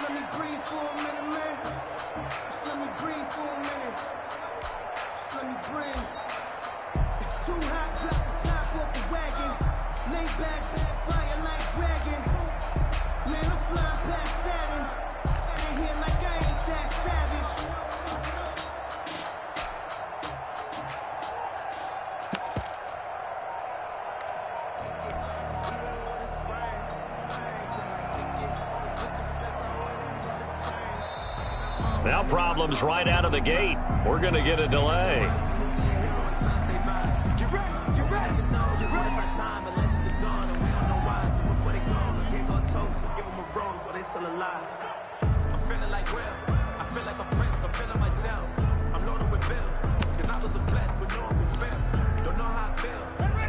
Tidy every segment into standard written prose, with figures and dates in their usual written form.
let me breathe for a minute, man. Just let me breathe for a minute. Just let me breathe. It's too hot, drop the top off the wagon. Lay back, fire like dragon. Man, I'm flying past Saturn. Out here like I ain't that savage. Now problems right out of the gate. We're going to get a delay.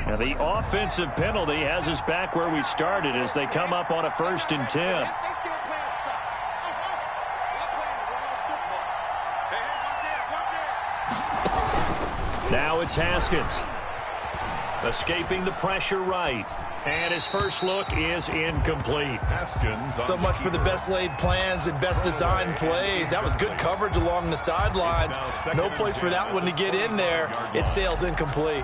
Now the offensive penalty has us back where we started as they come up on a 1st and 10. Now it's Haskins. Escaping the pressure right. And his first look is incomplete. Haskins. So much for the best laid plans and best designed plays. That was good coverage along the sidelines. No place for that one to get in there. It sails incomplete.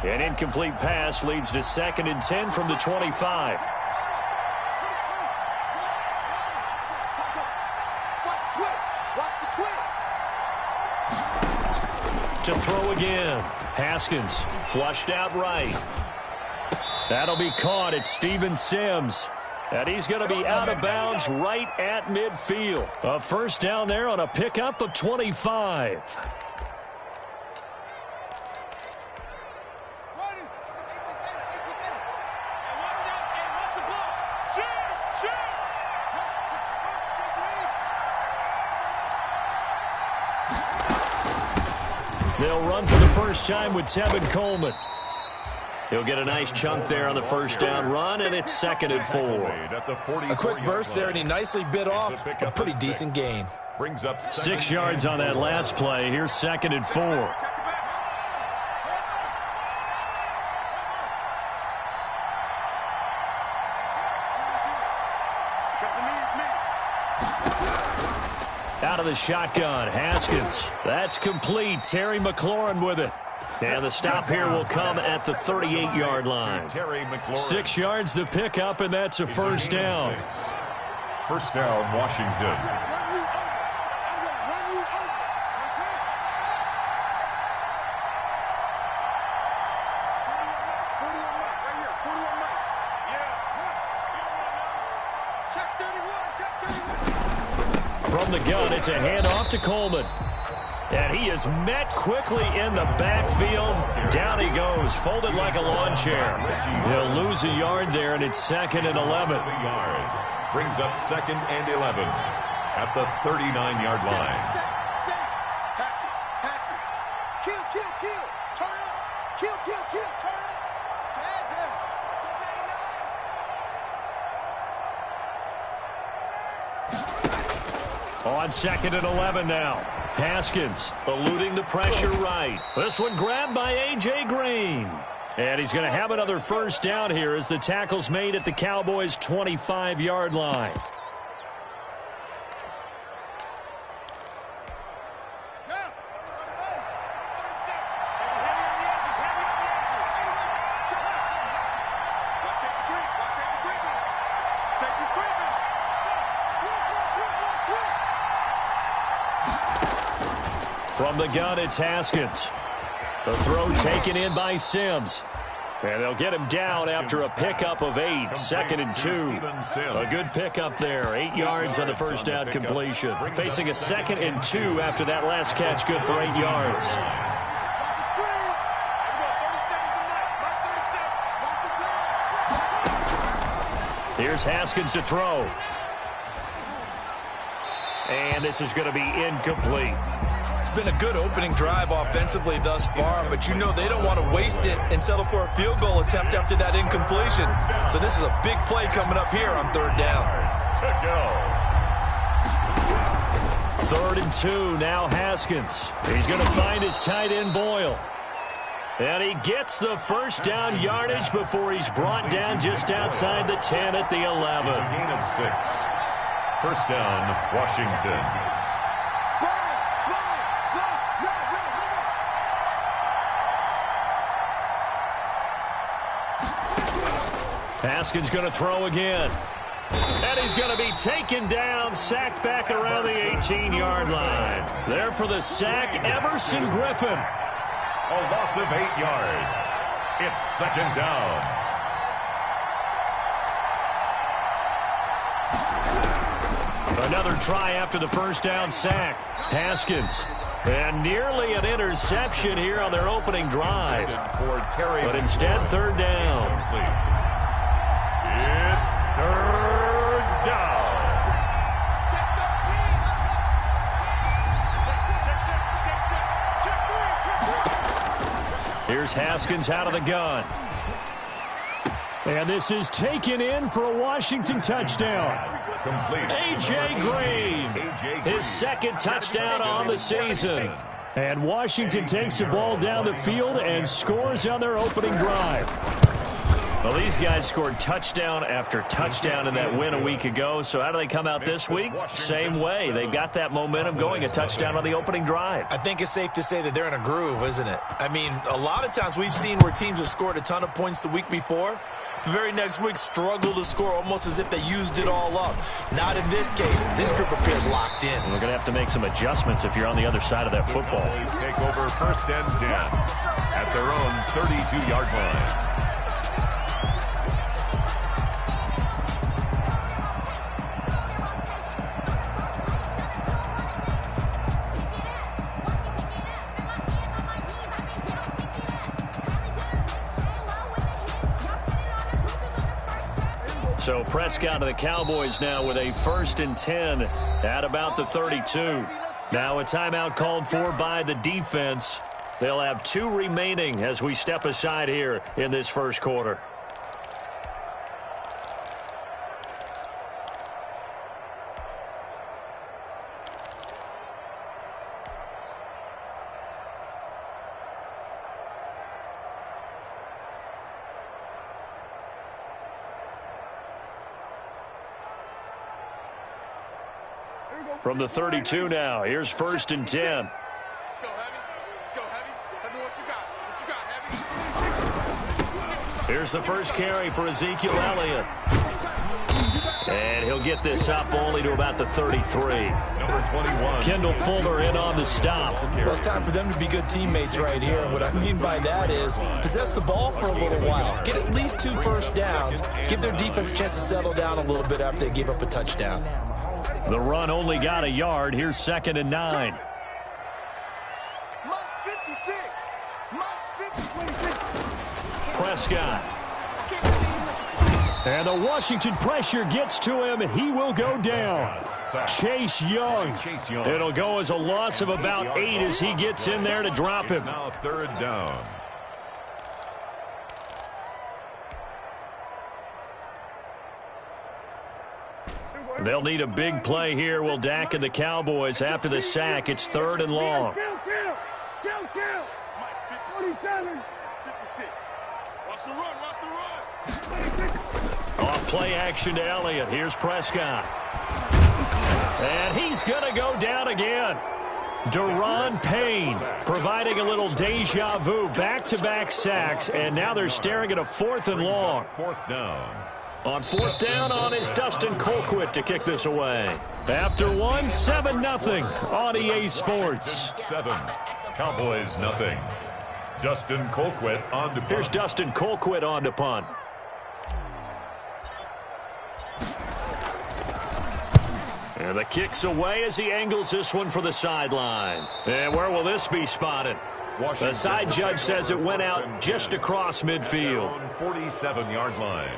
An incomplete pass leads to 2nd and 10 from the 25. To throw again. Haskins flushed out right. That'll be caught at Steven Sims. And he's going to be out of bounds right at midfield. A first down there on a pickup of 25. They'll run for the first time with Tevin Coleman. He'll get a nice chunk there on the first down run, and it's 2nd and 4. A quick burst there, and he nicely bit off a pretty decent gain. Brings up 6 yards on that last play. Here's 2nd and 4. Out of the shotgun, Haskins. That's complete. Terry McLaurin with it. And the stop here will come at the 38-yard line. 6 yards the pickup, and that's a first down. First down, Washington. From the gun, it's a handoff to Coleman. And he is met quickly in the backfield. Down he goes, folded like a lawn chair. He'll lose a yard there, and it's 2nd and 11. Brings up 2nd and 11 at the 39-yard line. On 2nd and 11 now. Haskins eluding the pressure right. This one grabbed by A.J. Green. And he's going to have another first down here as the tackle's made at the Cowboys' 25-yard line. From the gun, it's Haskins. The throw taken in by Sims. And they'll get him down after a pickup of 8. 2nd and 2. A good pickup there. 8 yards on the first down completion. Facing a 2nd and 2 after that last catch. Good for 8 yards. Here's Haskins to throw. And this is going to be incomplete. It's been a good opening drive offensively thus far, but you know they don't want to waste it and settle for a field goal attempt after that incompletion. So this is a big play coming up here on 3rd down. 3rd and 2, now Haskins. He's going to find his tight end Boyle. And he gets the first down yardage before he's brought down just outside the 10 at the 11. It's a gain of 6. First down, Washington. Haskins going to throw again. And he's going to be taken down, sacked back around the 18-yard line. There for the sack, Everson Griffin. A loss of 8 yards. It's second down. Another try after the first down sack. Haskins. And nearly an interception here on their opening drive. But instead, third down. It's third down. Here's Haskins out of the gun. And this is taken in for a Washington touchdown. A.J. Green, his second touchdown on the season. And Washington takes the ball down the field and scores on their opening drive. Well, these guys scored touchdown after touchdown in that win a week ago. So how do they come out this week? Same way. They've got that momentum going, a touchdown on the opening drive. I think it's safe to say that they're in a groove, isn't it? I mean, a lot of times we've seen where teams have scored a ton of points the week before. The very next week struggle to score almost as if they used it all up. Not in this case. This group appears locked in. We're going to have to make some adjustments if you're on the other side of that football. Cowboys take over first and 10 at their own 32-yard line. So Prescott of the Cowboys now with a first and 10 at about the 32. Now a timeout called for by the defense. They'll have 2 remaining as we step aside here in this first quarter. From the 32 now, here's first and 10. Let's go, Heavy. Let's go, Heavy. Heavy, what you got? What you got, Heavy? Here's the first carry for Ezekiel Elliott. And he'll get this up only to about the 33. Number 21. Kendall Fuller in on the stop. Well, it's time for them to be good teammates right here. And what I mean by that is possess the ball for a little while. Get at least 2 first downs. Give their defense a chance to settle down a little bit after they give up a touchdown. The run only got a yard. Here's second and 9. Month 56. Month 26. Prescott. And the Washington pressure gets to him. He will go down. Chase Young. It'll go as a loss of about 8 as he gets in there to drop him. Now third down. They'll need a big play here. Will Dak and the Cowboys after the sack. It's third and long. Kill. 27. 56. Watch the run. Watch the run. Off play action to Elliott. Here's Prescott. And he's going to go down again. Deron Payne providing a little deja vu. Back-to-back sacks. And now they're staring at a fourth and long. Fourth down. On fourth down on is Dustin Colquitt to kick this away. After one, 7-0 on EA Sports. 7. Cowboys nothing. Dustin Colquitt on to punt. Here's Dustin Colquitt on to punt. And the kick's away as he angles this one for the sideline. And where will this be spotted? The side judge says it went out just across midfield. 47-yard line.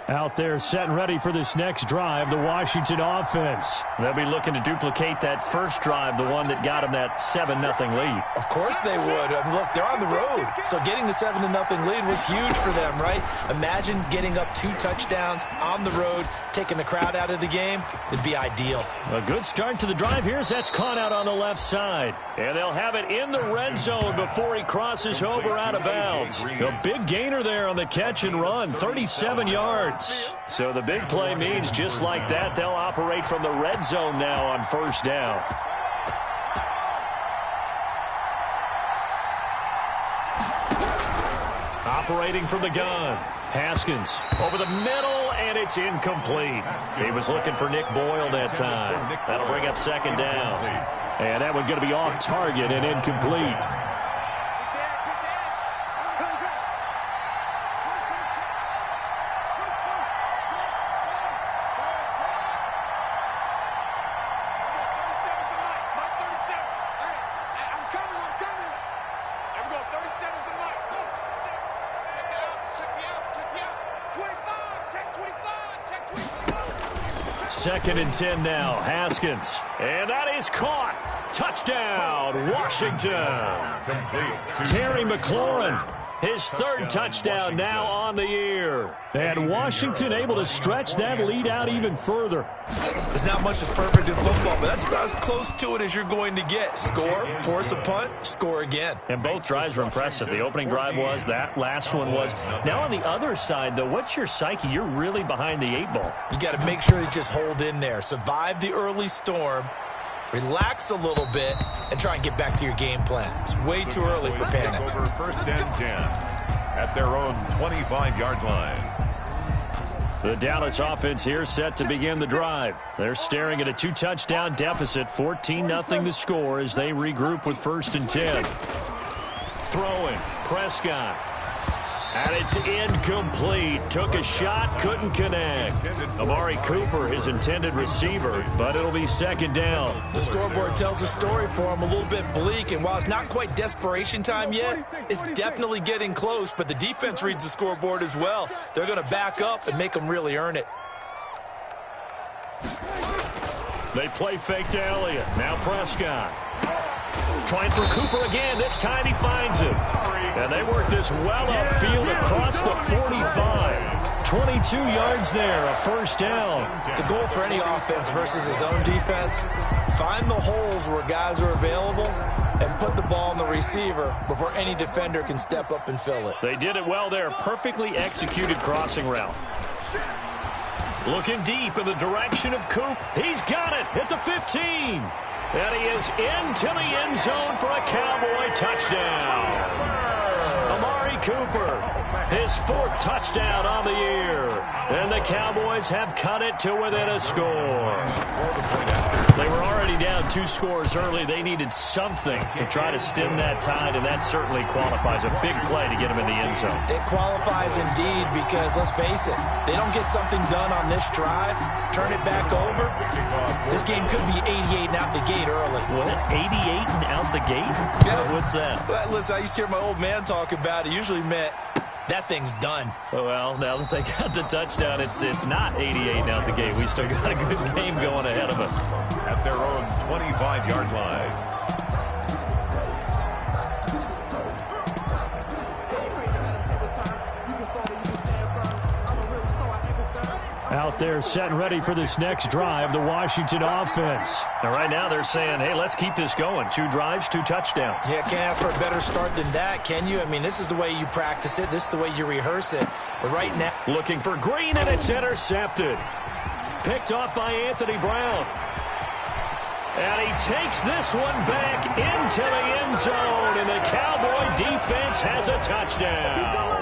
Out there set and ready for this next drive, the Washington offense. They'll be looking to duplicate that first drive, the one that got them that 7-0 lead. Of course they would. I mean, look, they're on the road. So getting the 7-0 lead was huge for them, right? Imagine getting up 2 touchdowns on the road, taking the crowd out of the game. It'd be ideal. A good start to the drive here. That's caught out on the left side. And they'll have it in the red zone before he crosses over out of bounds. A big gainer there on the catch and run, 37 yards. So the big play means just like that, they'll operate from the red zone now on first down. Operating from the gun. Haskins over the middle, and it's incomplete. He was looking for Nick Boyle that time. That'll bring up second down. And that one going to be off target and incomplete. Second and 10 now. Haskins. And that is caught. Touchdown, Washington. Terry McLaurin, his third touchdown now on the year. And Washington able to stretch that lead out even further. There's not much that's perfect in football, but that's about as close to it as you're going to get. Score, force a punt, score again. And both drives were impressive. The opening drive was, that last one was. Now on the other side, though, what's your psyche? You're really behind the 8 ball. You got to make sure you just hold in there. Survive the early storm. Relax a little bit and try and get back to your game plan. It's way too early for panic. Over first and 10 at their own 25-yard line. The Dallas offense here set to begin the drive. They're staring at a 2-touchdown deficit, 14-0 the score as they regroup with first and 10. Throwing, Prescott. And it's incomplete. Took a shot, couldn't connect. Amari Cooper, his intended receiver, but it'll be second down. The scoreboard tells a story for him, a little bit bleak, and while it's not quite desperation time yet, it's definitely getting close, but the defense reads the scoreboard as well. They're going to back up and make them really earn it. They play fake to Elliott. Now Prescott. Trying for Cooper again. This time he finds him. And they work this well upfield across the 45. 22 yards there, a first down. The goal for any offense versus his own defense, find the holes where guys are available and put the ball on the receiver before any defender can step up and fill it. They did it well there. Perfectly executed crossing route. Looking deep in the direction of Coop. He's got it at the 15. And he is into the end zone for a Cowboy touchdown. Amari Cooper, his 4th touchdown on the year. And the Cowboys have cut it to within a score. They were already down 2 scores early. They needed something to try to stem that tide, and that certainly qualifies. A big play to get them in the end zone. It qualifies indeed because, let's face it, they don't get something done on this drive, turn it back over, this game could be 88 and out the gate early. What? 88 and out the gate? Yeah. What's that? Well, listen, I used to hear my old man talk about it. Usually meant that thing's done. Well, now that they got the touchdown, it's not 88 and out the gate. We still got a good game going ahead of us. At their own 25-yard line. Out there set and ready for this next drive, the Washington offense. And right now they're saying, hey, let's keep this going. 2 drives, 2 touchdowns. Yeah, can't ask for a better start than that, can you? I mean, this is the way you practice it. This is the way you rehearse it. But right now... Looking for Green, and it's intercepted. Picked off by Anthony Brown. And he takes this one back into the end zone, and the Cowboy defense has a touchdown.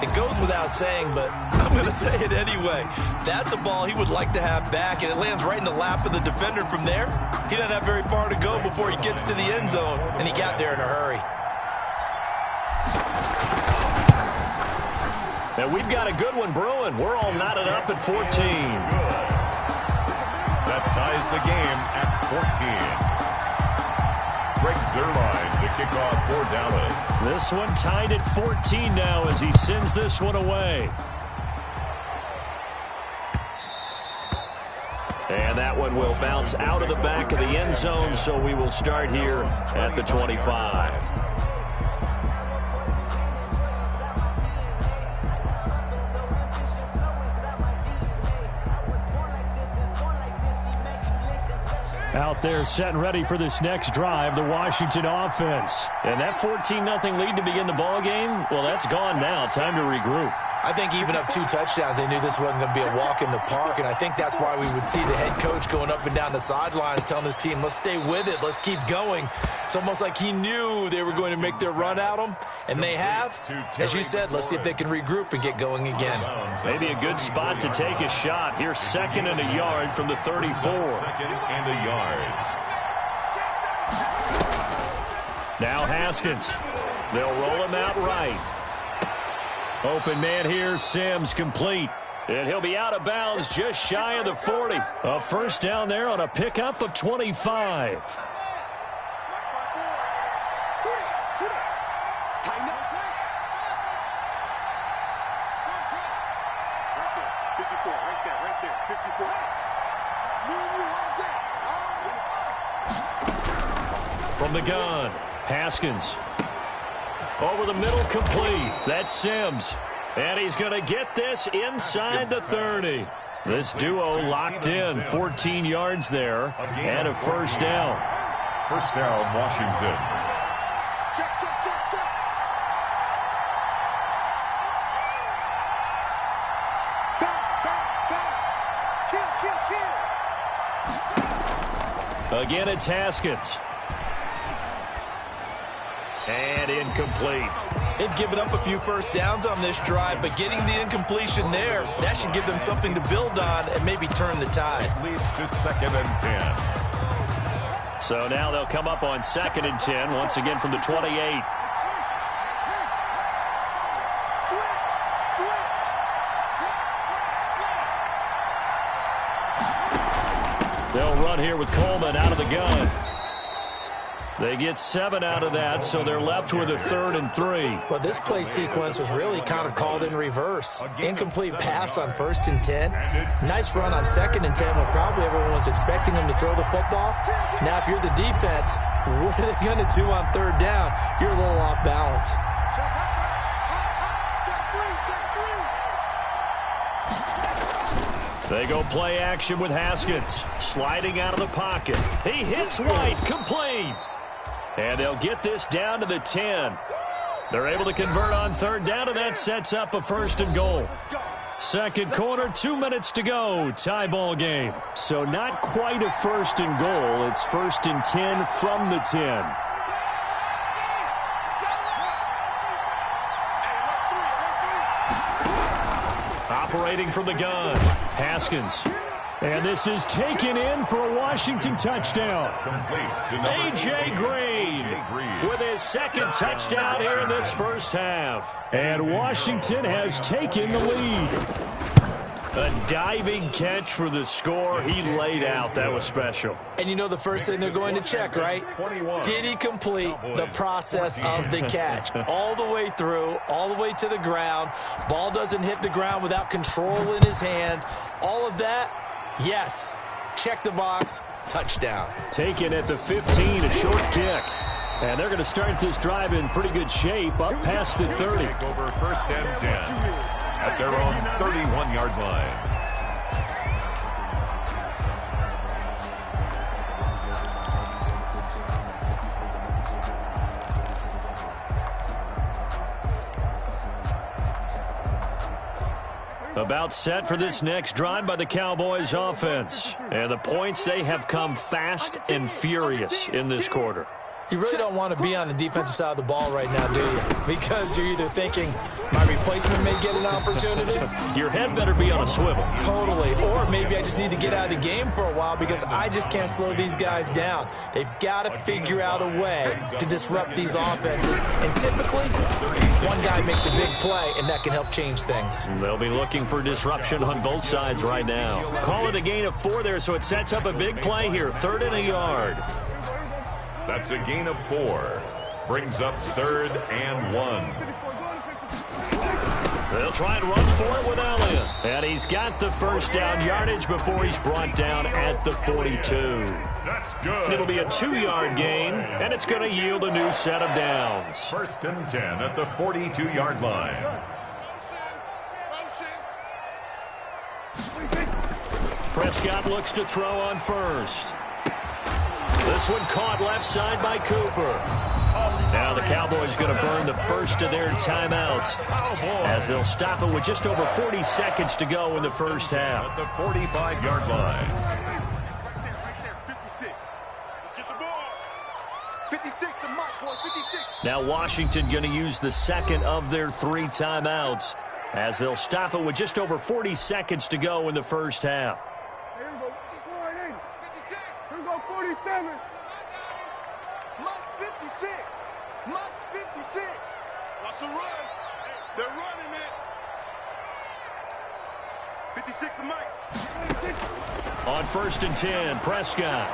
It goes without saying, but I'm going to say it anyway. That's a ball he would like to have back, and it lands right in the lap of the defender from there. He doesn't have very far to go before he gets to the end zone, and he got there in a hurry. And we've got a good one brewing. We're all knotted up at 14. That ties the game at 14. Greg Zuerlein, the kickoff for Dallas. This one tied at 14 now as he sends this one away. And that one will bounce out of the back of the end zone, so we will start here at the 25. Out there set and ready for this next drive, the Washington offense. And that 14-0 lead to begin the ball game, well, that's gone now. Time to regroup. I think even up 2 touchdowns, they knew this wasn't going to be a walk in the park, and I think that's why we would see the head coach going up and down the sidelines telling his team, let's stay with it, let's keep going. It's almost like he knew they were going to make their run at him, and they have. As you said, let's see if they can regroup and get going again. Maybe a good spot to take a shot. Here's 2nd and a yard from the 34. 2nd and a yard. Now Haskins. They'll roll him out right. Open man here, Sims, complete. And he'll be out of bounds just shy of the 40. A first down there on a pickup of 25. From the gun, Haskins. Over the middle, complete. That's Sims. And he's going to get this inside the 30. This duo locked in. 14 yards there and a first down. First down, Washington. Check, check, check, check. Back, kill. Again, it's Haskins. And incomplete. They've given up a few first downs on this drive, but getting the incompletion there, that should give them something to build on and maybe turn the tide. Leads to 2nd and 10. So now they'll come up on 2nd and 10, once again from the 28. They'll run here with Coleman out of the gun. They get 7 out of that, so they're left with a 3rd and 3. Well, this play sequence was really kind of called in reverse. Incomplete pass on 1st and 10. Nice run on 2nd and 10 when probably everyone was expecting them to throw the football. Now, if you're the defense, what are they going to do on 3rd down? You're a little off balance. They go play action with Haskins. Sliding out of the pocket. He hits White, complete. And they'll get this down to the 10. They're able to convert on 3rd down, and that sets up a 1st and goal. Second quarter, 2 minutes to go. Tie ball game. So not quite a 1st and goal. It's 1st and 10 from the 10. Operating from the gun. Haskins. And this is taken in for a Washington touchdown. A.J. Green with his 2nd touchdown here in this first half. And Washington has taken the lead. A diving catch for the score. He laid out. That was special. And you know the first thing they're going to check, right? Did he complete the process of the catch? All the way through, all the way to the ground. Ball doesn't hit the ground without control in his hands. All of that, yes. Check the box. Touchdown. Taken at the 15, a short kick. And they're going to start this drive in pretty good shape, up past the 30. Over 1st and 10. At their own 31-yard line. About set for this next drive by the Cowboys offense. And the points, they have come fast and furious in this quarter. You really don't want to be on the defensive side of the ball right now, do you? Because you're either thinking, my replacement may get an opportunity. Your head better be on a swivel. Totally. Or maybe I just need to get out of the game for a while because I just can't slow these guys down. They've got to figure out a way to disrupt these offenses. And typically, one guy makes a big play, and that can help change things. They'll be looking for disruption on both sides right now. Call it a gain of 4 there, so it sets up a big play here. 3rd and a yard. That's a gain of 4. Brings up 3rd and 1. They'll try and run for it with Elliott. And he's got the first down yardage before he's brought down at the 42. That's good. It'll be a 2-yard gain, and it's going to yield a new set of downs. 1st and 10 at the 42-yard line. Prescott looks to throw on first. This one caught left side by Cooper. Now the Cowboys going to burn the first of their timeouts as they'll stop it with just over 40 seconds to go in the first half. At the 45-yard line. Right there, 56. Let's get the ball. 56, the mark, boy, 56. Now Washington going to use the second of their 3 timeouts as they'll stop it with just over 40 seconds to go in the first half. Here we go. 56. Here we go, 47. Mike's 56. Mike's 56. Watch the run. They're running it. 56 to Mike. On 1st and 10, Prescott.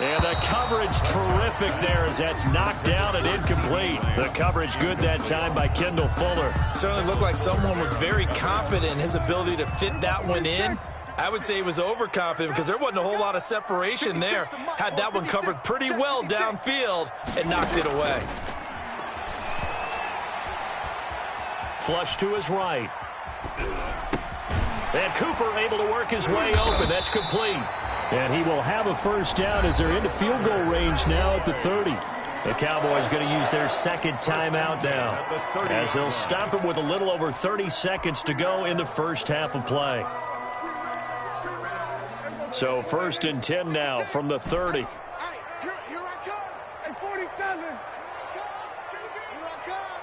And the coverage terrific there as that's knocked down and incomplete. The coverage good that time by Kendall Fuller. Certainly looked like someone was very confident in his ability to fit that one in. I would say he was overconfident because there wasn't a whole lot of separation there. Had that one covered pretty well downfield and knocked it away. Flush to his right. And Cooper able to work his way open. That's complete. And he will have a first down as they're into field goal range now at the 30. The Cowboys going to use their second timeout now as they'll stop it with a little over 30 seconds to go in the first half of play. So 1st and 10 now from the 30. Here I come. Hey, 47. Here I come.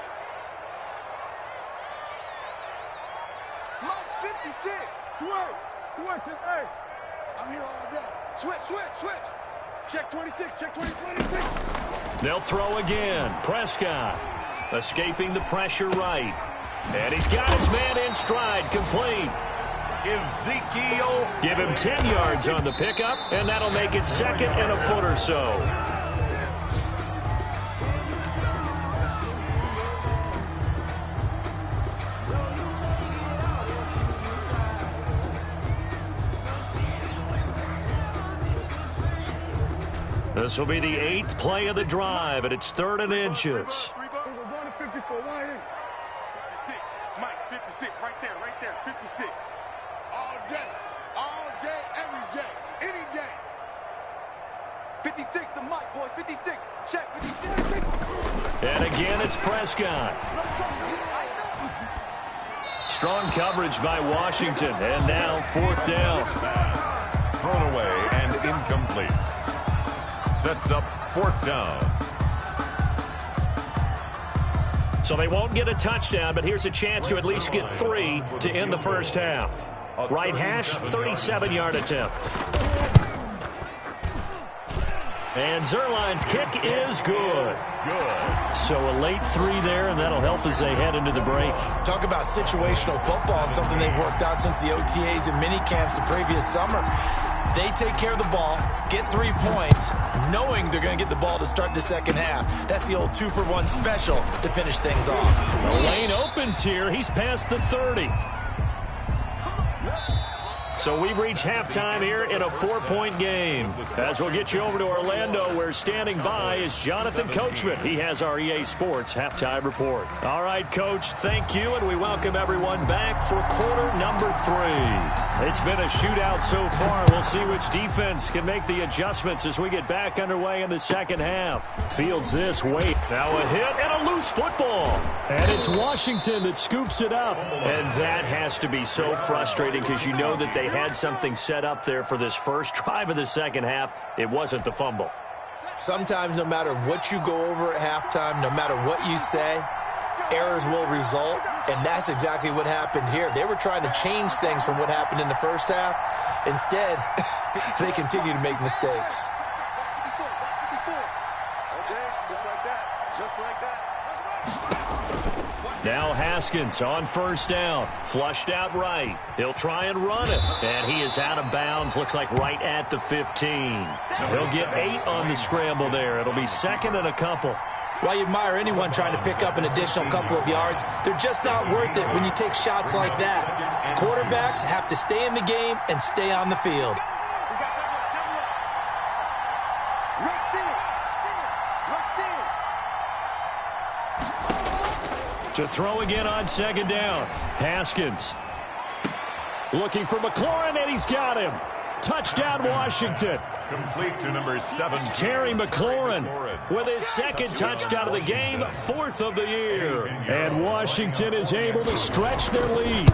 Mike's 56. Switch it, hey. I'm here all day. Switch. Check 26, check 26. They'll throw again. Prescott escaping the pressure right. And he's got his man in stride, complete. Ezekiel. Give him 10 yards on the pickup, and that'll make it 2nd and a foot or so. This will be the 8th play of the drive, and it's 3rd and inches. We're going to 54. Why ain't? 56. Mike, 56. Right there. 56. All day, every day, any day. 56 to Mike, boys. 56. Check. 56. And again, it's Prescott. Strong coverage by Washington, and now 4th down. Thrown away and incomplete. Sets up 4th down. So they won't get a touchdown, but here's a chance to at least get 3 to end the first half. Right hash, 37-yard attempt. And Zerline's kick is good. So a late 3 there, and that'll help as they head into the break. Talk about situational football and something they've worked out since the OTAs and mini camps the previous summer. They take care of the ball, get 3 points, knowing they're going to get the ball to start the second half. That's the old 2-for-1 special to finish things off. The lane opens here. He's past the 30. So we've reached halftime here in a 4-point game. As we'll get you over to Orlando, where standing by is Jonathan Coachman. He has our EA Sports halftime report. All right, Coach, thank you, and we welcome everyone back for quarter number 3. It's been a shootout so far. We'll see which defense can make the adjustments as we get back underway in the second half. Fields this, wait. Now a hit and a loose football. And it's Washington that scoops it up. And that has to be so frustrating because you know that they had something set up there for this first drive of the second half. It wasn't the fumble. Sometimes no matter what you go over at halftime, no matter what you say, errors will result, and that's exactly what happened here. They were trying to change things from what happened in the first half. Instead, they continue to make mistakes. Okay, just like that. Now Haskins on first down. Flushed out right. He'll try and run it. And he is out of bounds. Looks like right at the 15. He'll get 8 on the scramble there. It'll be 2nd and a couple. While you admire anyone trying to pick up an additional couple of yards, they're just not worth it when you take shots like that. Quarterbacks have to stay in the game and stay on the field. To throw again on second down. Haskins looking for McLaurin, and he's got him. Touchdown, Washington. Complete to number 7. Terry McLaurin with his second touchdown of the game, 4th of the year. And Washington is able to stretch their lead.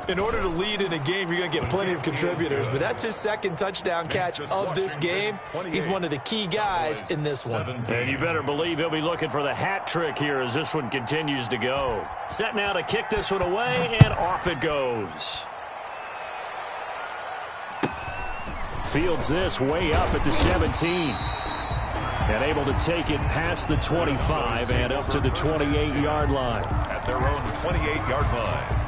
In order to lead in a game, you're going to get plenty of contributors, but that's his second touchdown catch of this game. He's one of the key guys in this one. And you better believe he'll be looking for the hat trick here as this one continues to go. Set now to kick this one away, and off it goes. Fields this way up at the 17. And able to take it past the 25 and up to the 28-yard line. At their own 28-yard line.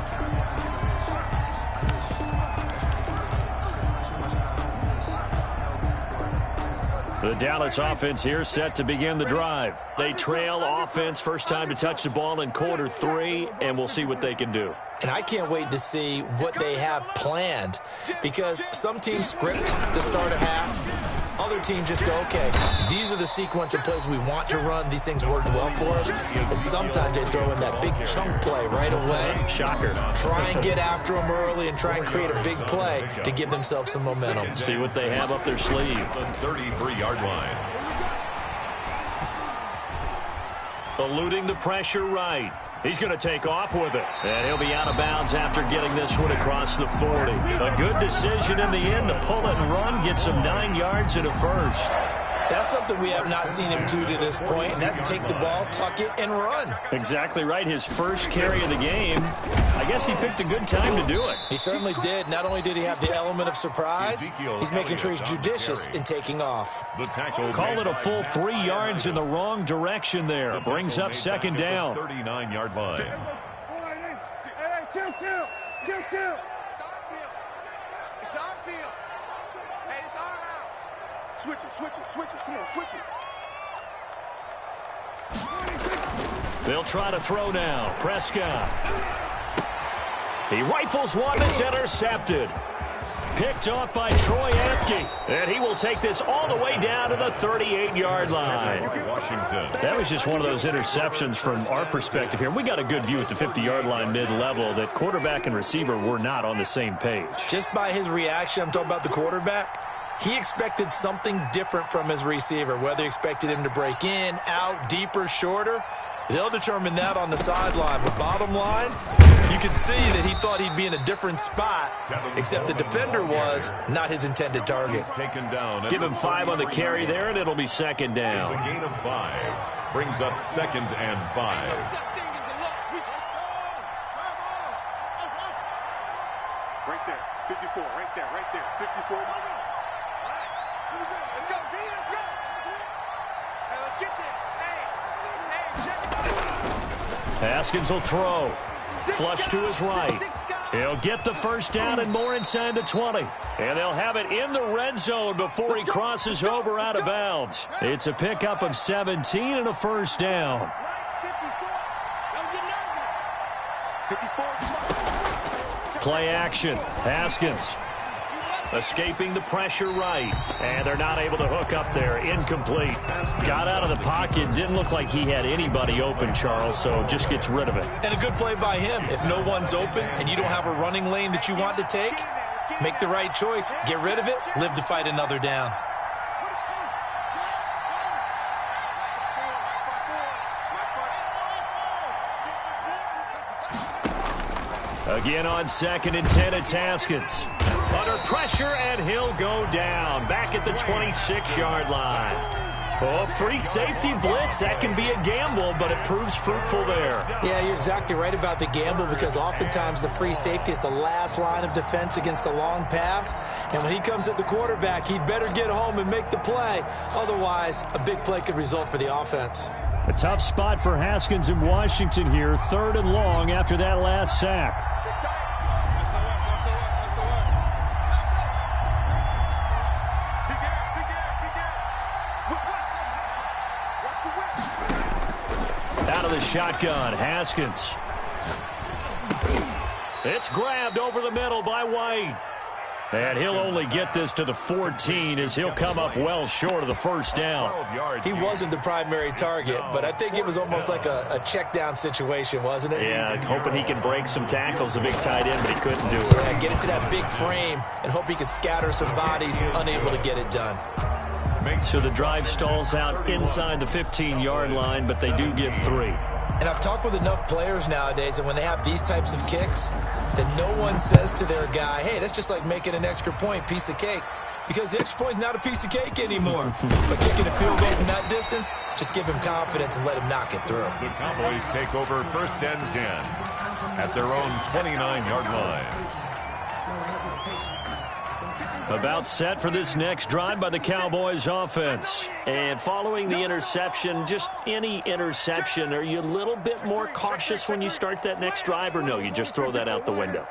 The Dallas offense here set to begin the drive. They trail offense, first time to touch the ball in quarter 3, and we'll see what they can do. And I can't wait to see what they have planned, because some teams script to start a half. Other teams just go, okay, these are the sequence of plays we want to run. These things worked well for us. And sometimes they throw in that big chunk play right away. Shocker. Try and get after them early and try and create a big play to give themselves some momentum. See what they have up their sleeve. The 33-yard line. Eluding the pressure right. He's going to take off with it. And he'll be out of bounds after getting this one across the 40. A good decision in the end to pull it and run, get some 9 yards and a first. That's something we have not seen him do to this point, and that's take the ball, tuck it, and run. Exactly right. His first carry of the game. I guess he picked a good time to do it. He certainly did. Not only did he have the element of surprise, he's making sure he's judicious in taking off. Call it a full 3 yards in the wrong direction there. Brings up second down. 39-yard line. Kill. It's our field. Hey, it's our house. Switch it. Come on, switch it. They'll try to throw now. Prescott. He rifles one that's intercepted. Picked off by Troy Apke. And he will take this all the way down to the 38-yard line. Washington. That was just one of those interceptions from our perspective here. We got a good view at the 50-yard line mid-level that quarterback and receiver were not on the same page. Just by his reaction, I'm talking about the quarterback, he expected something different from his receiver, whether he expected him to break in, out, deeper, shorter. They'll determine that on the sideline. But bottom line, you can see that he thought he'd be in a different spot, except the defender was not his intended target. Give him 5 on the carry there, and it'll be second down. It's a gain of 5. Brings up 2nd and 5. Right there. 54. Right there. 54. Let's go, B. Let's go. Hey, let's get there. Haskins will throw. Flush to his right. He'll get the first down and more inside the 20. And they'll have it in the red zone before he crosses over out of bounds. It's a pickup of 17 and a first down. Play action. Haskins escaping the pressure right. And they're not able to hook up there. Incomplete. Got out of the pocket. Didn't look like he had anybody open, Charles, so just gets rid of it. And a good play by him. If no one's open and you don't have a running lane that you want to take, make the right choice. Get rid of it. Live to fight another down. Again on 2nd and 10, it's Haskins. Under pressure, and he'll go down. Back at the 26-yard line. Oh, free safety blitz. That can be a gamble, but it proves fruitful there. Yeah, you're exactly right about the gamble, because oftentimes the free safety is the last line of defense against a long pass. And when he comes at the quarterback, he'd better get home and make the play. Otherwise, a big play could result for the offense. A tough spot for Haskins in Washington here. 3rd and long after that last sack. of the shotgun. Haskins. It's grabbed over the middle by White. And he'll only get this to the 14 as he'll come up well short of the first down. He wasn't the primary target, but I think it was almost like a check down situation, wasn't it? Yeah, hoping he can break some tackles, a big tight end, but he couldn't do it. Yeah, get into that big frame and hope he could scatter some bodies, unable to get it done. So the drive stalls out inside the 15-yard line, but they do get 3. And I've talked with enough players nowadays, and when they have these types of kicks, that no one says to their guy, hey, that's just like making an extra point, piece of cake. Because the extra point's not a piece of cake anymore. But kicking a field goal from that distance, just give him confidence and let him knock it through. The Cowboys take over 1st and 10 at their own 29-yard line. About set for this next drive by the Cowboys offense. And following the interception, just any interception, are you a little bit more cautious when you start that next drive, or no, you just throw that out the window?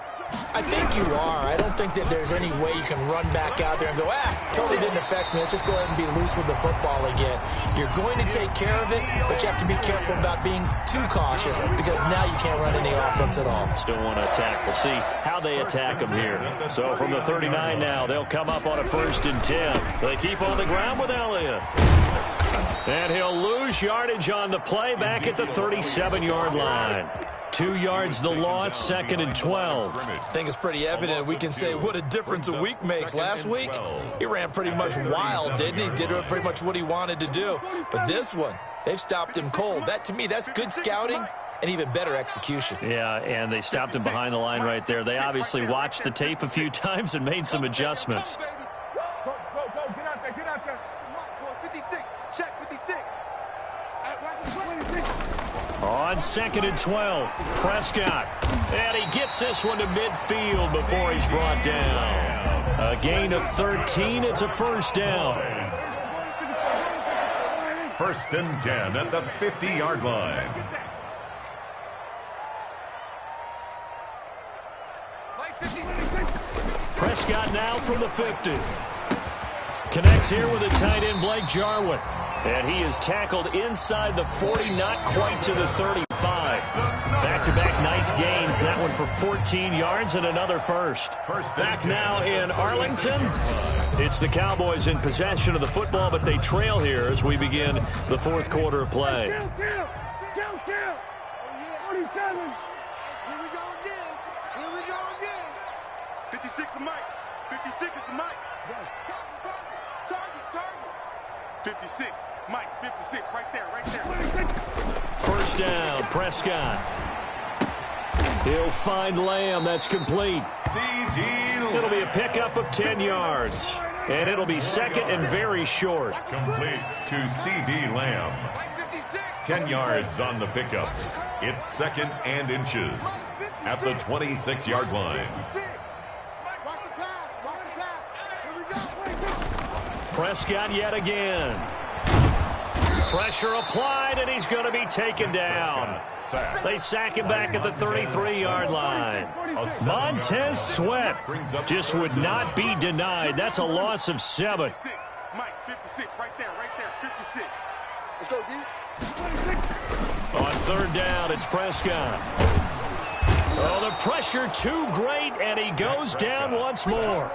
I think you are. I don't think that there's any way you can run back out there and go, totally didn't affect me. Let's just go ahead and be loose with the football again. You're going to take care of it, but you have to be careful about being too cautious because now you can't run any offense at all. Still want to attack. We'll see how they attack them here. So from the 39 now, they'll come up on a 1st and 10. They keep on the ground with Elliott. And he'll lose yardage on the play back at the 37-yard line. 2 yards the loss, 2nd and 12. I think it's pretty evident. We can say what a difference a week makes. Last week, he ran pretty much wild, didn't he? Did pretty much what he wanted to do. But this one, they've stopped him cold. That, to me, that's good scouting and even better execution. Yeah, and they stopped him behind the line right there. They obviously watched the tape a few times and made some adjustments. Go, get out there, get out there. 56, check 56. On 2nd and 12, Prescott. And he gets this one to midfield before he's brought down. A gain of 13. It's a 1st down. 1st and 10 at the 50-yard line. Prescott now from the 50. Connects here with a tight end, Blake Jarwin. And he is tackled inside the 40, not quite to the 35. Back-to-back nice gains. That one for 14 yards and another first. Back now in Arlington. It's the Cowboys in possession of the football, but they trail here as we begin the 4th quarter of play. Kill. 47. Here we go again. 56 is Mike. 56 is the Mike. Target. 56. Mike, 56, right there. 1st down, Prescott. He'll find Lamb. That's complete. It'll be a pickup of 10 yards. And it'll be 2nd and very short. Complete to C.D. Lamb. 10 yards on the pickup. It's 2nd and inches at the 26-yard line. Watch the pass. Here we go. Prescott yet again. Pressure applied, and he's going to be taken down. They sack him back at the 33-yard line. Montez Sweat just would not be denied. That's a loss of 7. Mike, 56, right there, 56. Let's go, D. On 3rd down, it's Prescott. Oh, the pressure too great, and he goes down once more.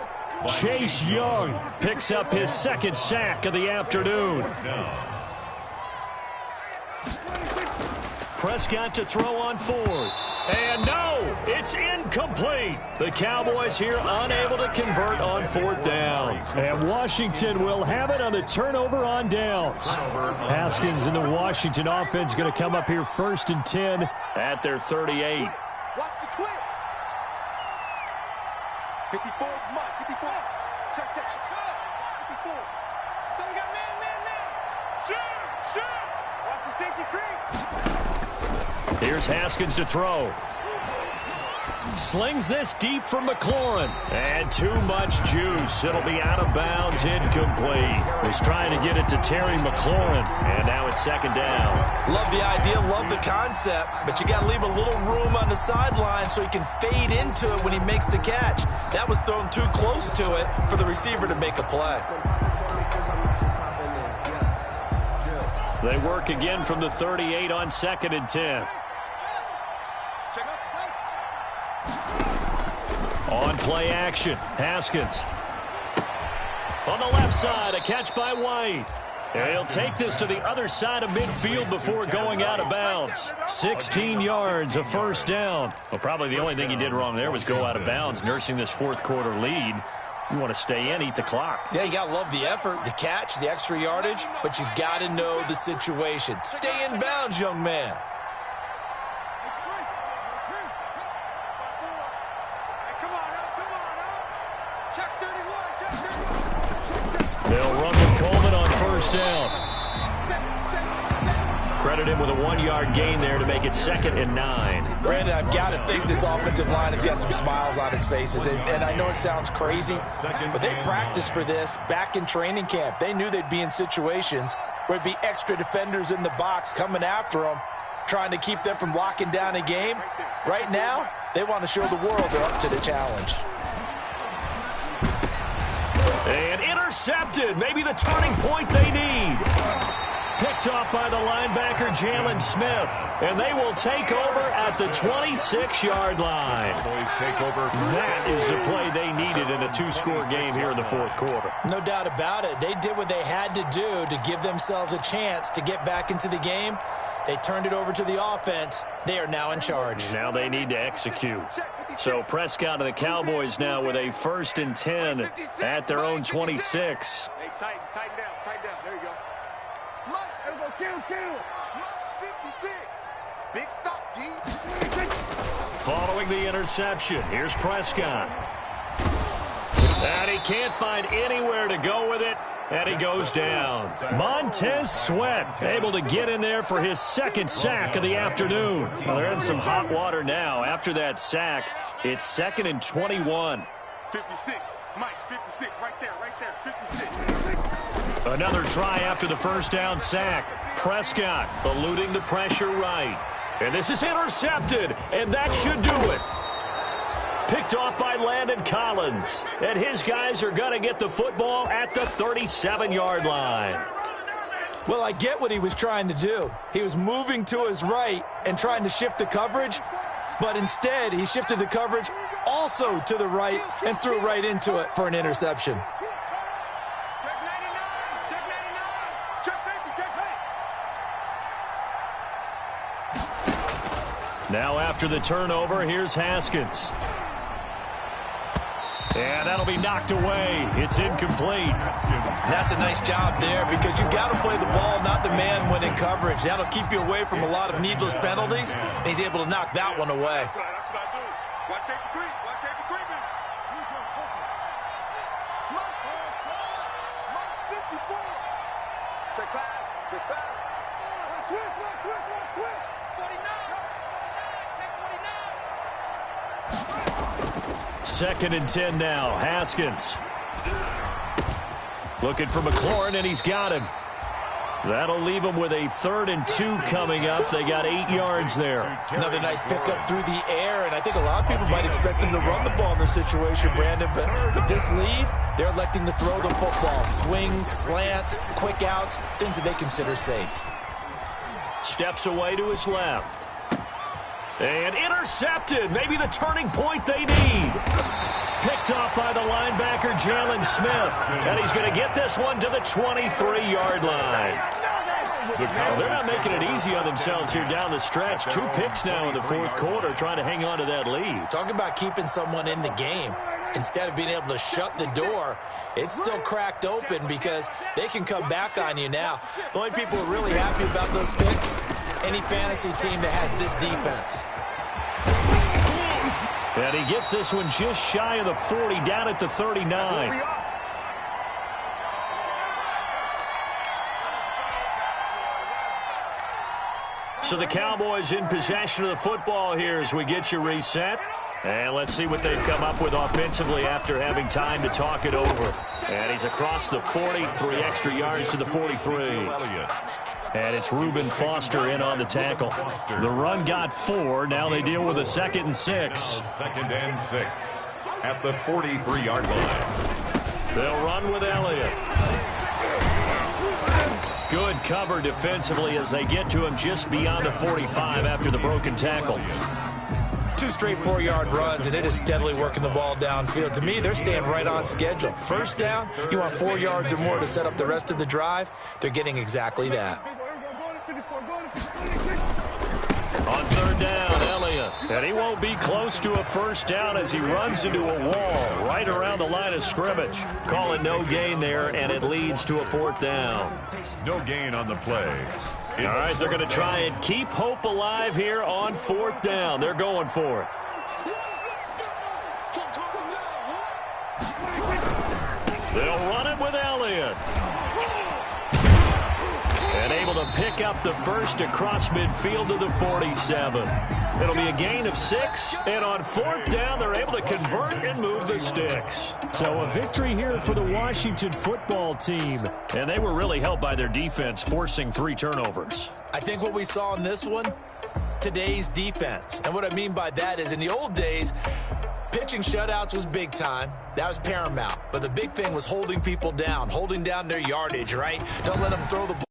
Chase Young picks up his 2nd sack of the afternoon. Prescott to throw on 4th. And no, it's incomplete. The Cowboys here unable to convert on 4th down. And Washington will have it on the turnover on downs. Haskins and the Washington offense going to come up here 1st and 10 at their 38. Watch the twins. 54, Mike, 54. Check. 54. So we got man. Shoot. Watch the safety creep. Here's Haskins to throw. Slings this deep from McLaurin. And too much juice. It'll be out of bounds, incomplete. Was trying to get it to Terry McLaurin. And now it's 2nd down. Love the idea, love the concept, but you got to leave a little room on the sideline so he can fade into it when he makes the catch. That was thrown too close to it for the receiver to make a play. They work again from the 38 on 2nd and 10. On play action, Haskins. On the left side, a catch by White. And he'll take this to the other side of midfield before going out of bounds. 16 yards, a first down. Well, probably the only thing he did wrong there was go out of bounds, nursing this fourth quarter lead. You want to stay in, eat the clock. Yeah, you got to love the effort, the catch, the extra yardage, but you got to know the situation. Stay in bounds, young man. They'll run with Coleman on first down. Credit him with a 1-yard gain there to make it 2nd and 9. Brandon, I've got to think this offensive line has got some smiles on its faces. And I know it sounds crazy, but they practiced for this back in training camp. They knew they'd be in situations where there'd be extra defenders in the box coming after them, trying to keep them from locking down a game. Right now, they want to show the world they're up to the challenge. And intercepted. Maybe the turning point they need. Picked off by the linebacker, Jalen Smith. And they will take over at the 26-yard line. That is the play they needed in a 2-score game here in the fourth quarter. No doubt about it. They did what they had to do to give themselves a chance to get back into the game. They turned it over to the offense. They are now in charge. Now they need to execute. So Prescott and the Cowboys now with a 1st and 10 at their own 26. Hey, tighten down. There you go. Kill. 56. Big stop, D. Following the interception, here's Prescott. And he can't find anywhere to go with it. And he goes down. Montez Sweat able to get in there for his 2nd sack of the afternoon. Well, they're in some hot water now. After that sack, it's 2nd and 21. 56. Mike, 56. Right there. 56. Another try after the first down sack. Prescott eluding the pressure right. And this is intercepted. And that should do it. Picked off by Landon Collins. And his guys are going to get the football at the 37-yard line. Well, I get what he was trying to do. He was moving to his right and trying to shift the coverage, but instead he shifted the coverage also to the right and threw right into it for an interception. Now after the turnover, here's Haskins. And that'll be knocked away. It's incomplete. That's a nice job there because you've got to play the ball, not the man when in coverage. That'll keep you away from a lot of needless penalties, and he's able to knock that one away. That's what I do. Watch safety creep. Mike 54. Check pass. Switch. 2nd and 10 now. Haskins. Looking for McLaurin, and he's got him. That'll leave them with a 3rd and 2 coming up. They got 8 yards there. Another nice pickup through the air, and I think a lot of people might expect them to run the ball in this situation, Brandon, but with this lead, they're electing to throw the football. Swings, slants, quick outs, things that they consider safe. Steps away to his left. And intercepted. Maybe the turning point they need. Picked off by the linebacker, Jalen Smith. And he's going to get this one to the 23-yard line. Well, they're not making it easy on themselves here down the stretch. 2 picks now in the fourth quarter, trying to hang on to that lead. Talk about keeping someone in the game. Instead of being able to shut the door, it's still cracked open because they can come back on you now. The only people who are really happy about those picks, any fantasy team that has this defense. And he gets this one just shy of the 40, down at the 39. So the Cowboys in possession of the football here as we get you reset. And let's see what they've come up with offensively after having time to talk it over. And he's across the 40, 3 extra yards to the 43. And it's Reuben Foster in on the tackle. The run got 4. Now they deal with a 2nd and 6. 2nd and 6 at the 43-yard line. They'll run with Elliott. Good cover defensively as they get to him just beyond the 45 after the broken tackle. 2 straight 4-yard runs, and it is steadily working the ball downfield. To me, they're staying right on schedule. First down, you want 4 yards or more to set up the rest of the drive. They're getting exactly that. On 3rd down, Elliott. And he won't be close to a first down as he runs into a wall right around the line of scrimmage. Call it no gain there, and it leads to a 4th down. No gain on the play. All right, they're going to try and keep hope alive here on 4th down. They're going for it. They'll run it with Elliott. And able to pick up the first across midfield to the 47. It'll be a gain of 6, and on 4th down, they're able to convert and move the sticks. So a victory here for the Washington football team. And they were really helped by their defense, forcing 3 turnovers. I think what we saw in this one, today's defense. And what I mean by that is in the old days, pitching shutouts was big time. That was paramount. But the big thing was holding people down, holding down their yardage, right? Don't let them throw the ball.